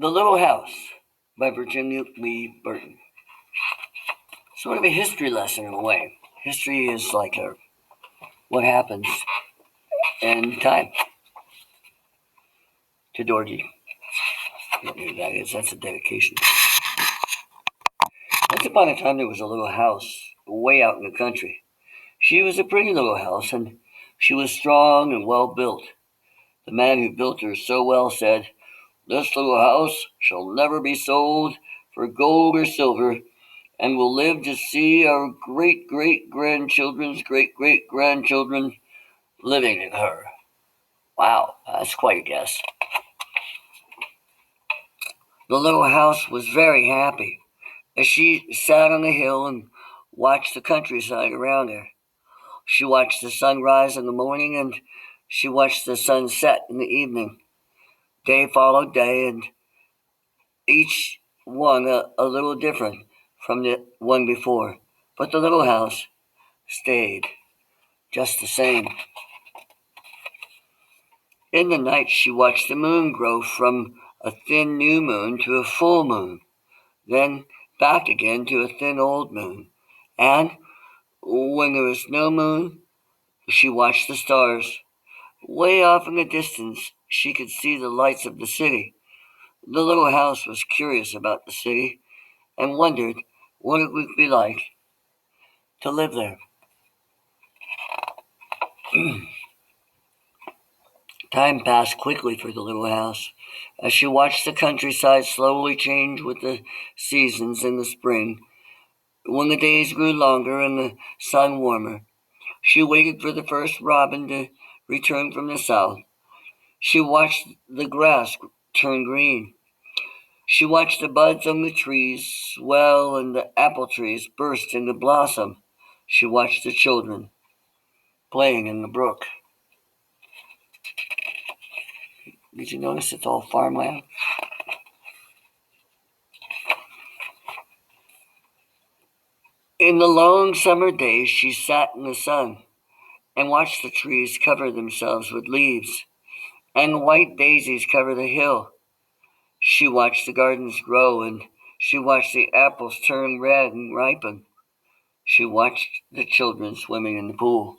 The Little House by Virginia Lee Burton. Sort of a history lesson in a way. History is like what happens in time to Dorothy. That is, that's a dedication. Once upon a time, there was a little house way out in the country. She was a pretty little house, and she was strong and well built. The man who built her so well said, "This little house shall never be sold for gold or silver, and will live to see our great great grandchildren's great great grandchildren living in her." Wow, that's quite a guess. The little house was very happy as she sat on a hill and watched the countryside around her. She watched the sun rise in the morning and she watched the sun set in the evening. Day followed day, and each one a little different from the one before. But the little house stayed just the same. In the night, she watched the moon grow from a thin new moon to a full moon, then back again to a thin old moon. And when there was no moon, she watched the stars. Way off in the distance, she could see the lights of the city. The little house was curious about the city and wondered what it would be like to live there. Time passed quickly for the little house as she watched the countryside slowly change with the seasons in the spring. When the days grew longer and the sun warmer, she waited for the first robin to return from the south. She watched the grass turn green. She watched the buds on the trees swell and the apple trees burst into blossom. She watched the children playing in the brook. Did you notice it's all farmland? In the long summer days, she sat in the sun and watched the trees cover themselves with leaves, and white daisies cover the hill. She watched the gardens grow, and she watched the apples turn red and ripen. She watched the children swimming in the pool.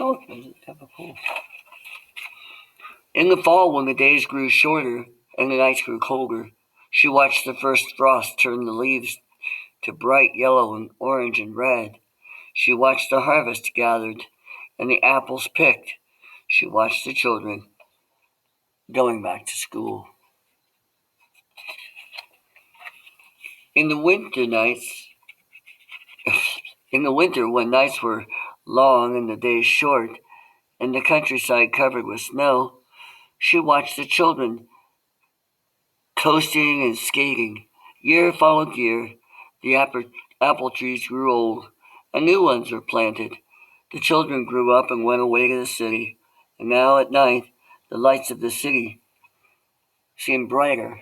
Oh, does it have a pool? In the fall, when the days grew shorter and the nights grew colder, she watched the first frost turn the leaves to bright yellow and orange and red. She watched the harvest gathered and the apples picked. She watched the children going back to school. In the winter nights, in the winter when nights were long and the days short and the countryside covered with snow, she watched the children coasting and skating. Year followed year, the apple trees grew old, and new ones were planted. The children grew up and went away to the city, and now at night the lights of the city seemed brighter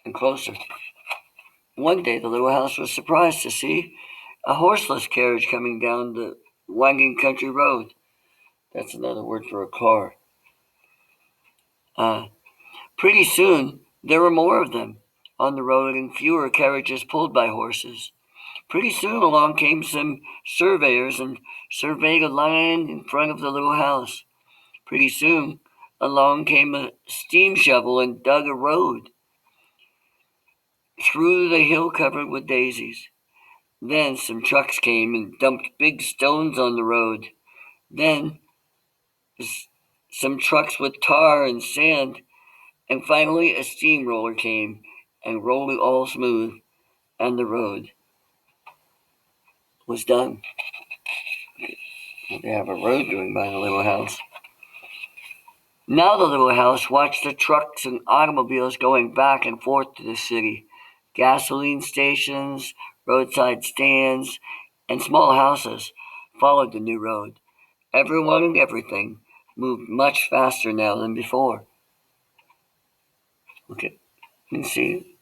and closer. One day the little house was surprised to see a horseless carriage coming down the winding country road. That's another word for a car. Uh, Pretty soon there were more of them on the road and fewer carriages pulled by horses. Pretty soon along came some surveyors and surveyed a line in front of the little house. Pretty soon along came a steam shovel and dug a road through the hill covered with daisies. Then some trucks came and dumped big stones on the road. Then some trucks with tar and sand, and finally a steamroller came and rolled it all smooth, and the road was done. They have a road going by the little house. Now the little house watched the trucks and automobiles going back and forth to the city. Gasoline stations, roadside stands, and small houses followed the new road. Everyone and everything moved much faster now than before. Okay, you can see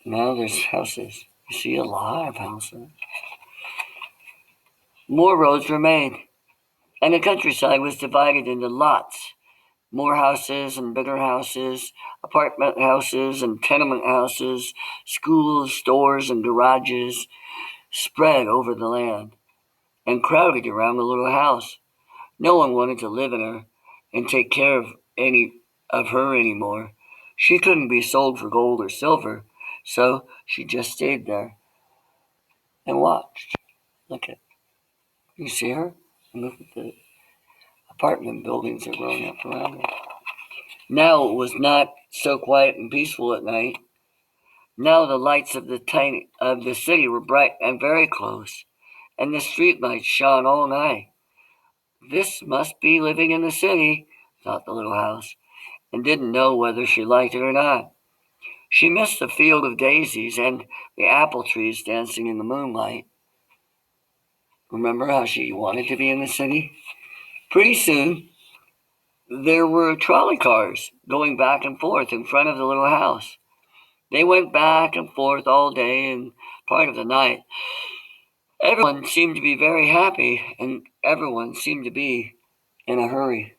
now there's houses. You see a lot of houses. More roads were made, and the countryside was divided into lots. More houses and bigger houses, apartment houses and tenement houses, schools, stores, and garages spread over the land and crowded around the little house. No one wanted to live in her and take care of her anymore. She couldn't be sold for gold or silver, so she just stayed there and watched. Look at you see her? And look at the apartment buildings that are growing up around her. Now it was not so quiet and peaceful at night. Now the lights of the city were bright and very close, and the street lights shone all night. This must be living in the city, thought the little house, and didn't know whether she liked it or not. She missed the field of daisies and the apple trees dancing in the moonlight. Remember how she wanted to be in the city? Pretty soon, there were trolley cars going back and forth in front of the little house. They went back and forth all day and part of the night. Everyone seemed to be very happy, and everyone seemed to be in a hurry.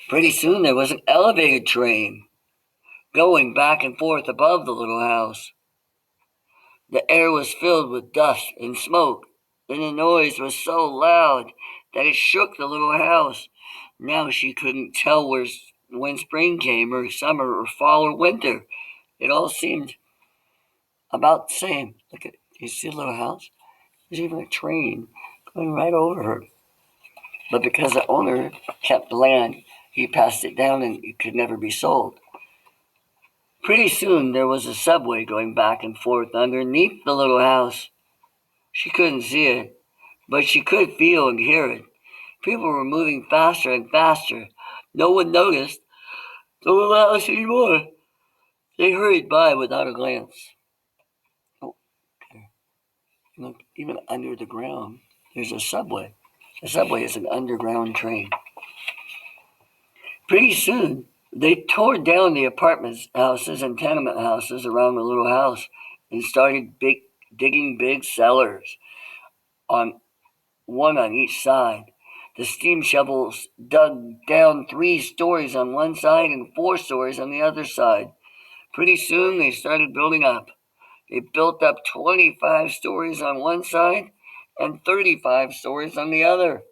Pretty soon there was an elevated train going back and forth above the little house. The air was filled with dust and smoke, and the noise was so loud that it shook the little house. Now she couldn't tell when spring came, or summer, or fall, or winter. It all seemed about the same. Look at, you see the little house? There's even a train going right over her. But because the owner kept the land, he passed it down and it could never be sold. Pretty soon there was a subway going back and forth underneath the little house. She couldn't see it, but she could feel and hear it. People were moving faster and faster. No one noticed the little house anymore. They hurried by without a glance. Oh, okay. Look, even under the ground, there's a subway. The subway is an underground train. Pretty soon, they tore down the apartment houses and tenement houses around the little house and started digging big cellars on one on each side. The steam shovels dug down 3 stories on one side and 4 stories on the other side. Pretty soon they started building up. They built up 25 stories on one side and 35 stories on the other.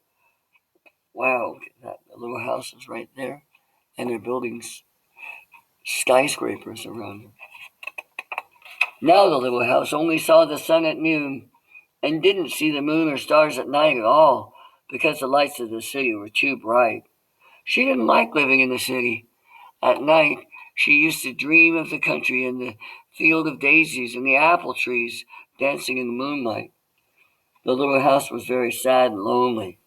Wow, that little house is right there. And they're building skyscrapers around it. Now the little house only saw the sun at noon and didn't see the moon or stars at night at all because the lights of the city were too bright. She didn't like living in the city. At night, she used to dream of the country and the field of daisies and the apple trees dancing in the moonlight. The little house was very sad and lonely.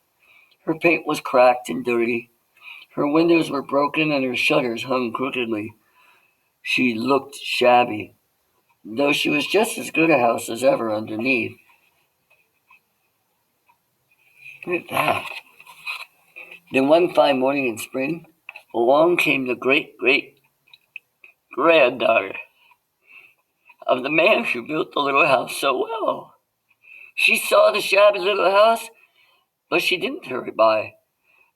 Her paint was cracked and dirty. Her windows were broken and her shutters hung crookedly. She looked shabby, though she was just as good a house as ever underneath. Look at that. Then one fine morning in spring, along came the great great granddaughter of the man who built the little house so well. She saw the shabby little house, but she didn't hurry by.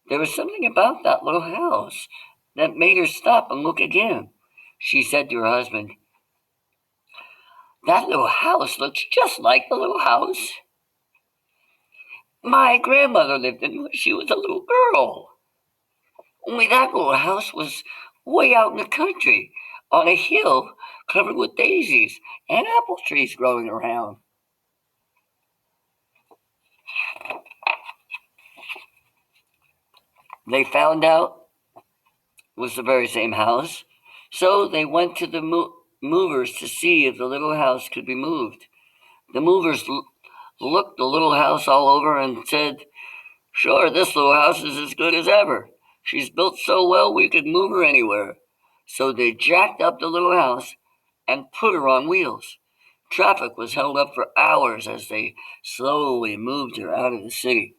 There was something about that little house that made her stop and look again. She said to her husband, "That little house looks just like the little house my grandmother lived in when she was a little girl. Only that little house was way out in the country, on a hill covered with daisies and apple trees growing around." They found out it was the very same house, so they went to the movers to see if the little house could be moved. The movers looked the little house all over and said, "Sure, this little house is as good as ever. She's built so well we could move her anywhere." So they jacked up the little house and put her on wheels. Traffic was held up for hours as they slowly moved her out of the city.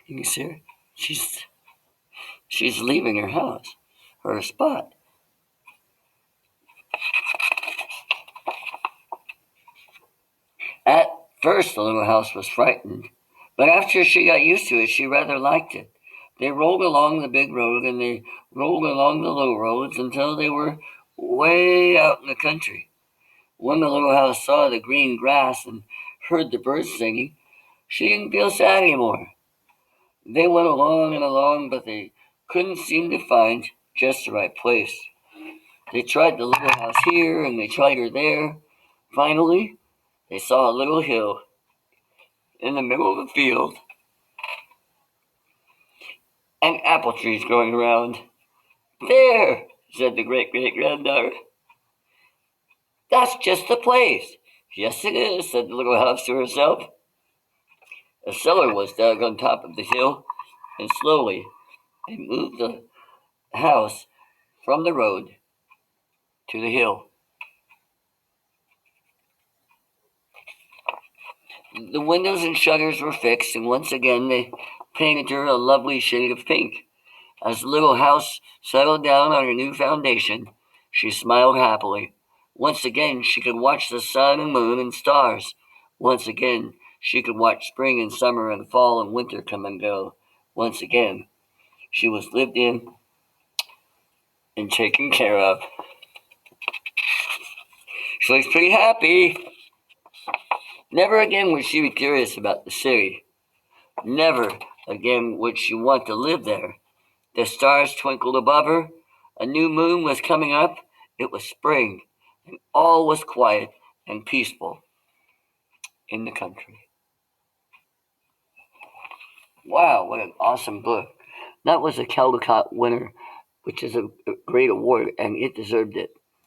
You can see her. She's leaving her house, her spot. At first the little house was frightened, But after she got used to it, she rather liked it. They rolled along the big road and they rolled along the little roads until they were way out in the country. When the little house saw the green grass and heard the birds singing, she didn't feel sad anymore. They went along and along, but they couldn't seem to find just the right place. They tried the little house here and they tried her there. Finally, they saw a little hill in the middle of the field and apple trees growing around. There, said the great great granddaughter. That's just the place. Yes, it is, said the little house to herself. A cellar was dug on top of the hill, and slowly they moved the house from the road to the hill. The windows and shutters were fixed, and once again they painted her a lovely shade of pink. As the little house settled down on her new foundation, she smiled happily. Once again she could watch the sun and moon and stars. Once again she could watch spring and summer and fall and winter come and go. Once again she was lived in and taken care of. She was pretty happy. Never again would she be curious about the city. Never again would she want to live there. The stars twinkled above her. A new moon was coming up. It was spring, and all was quiet and peaceful in the country. Wow, what an awesome book. That was a Caldecott winner, which is a great award, and it deserved it.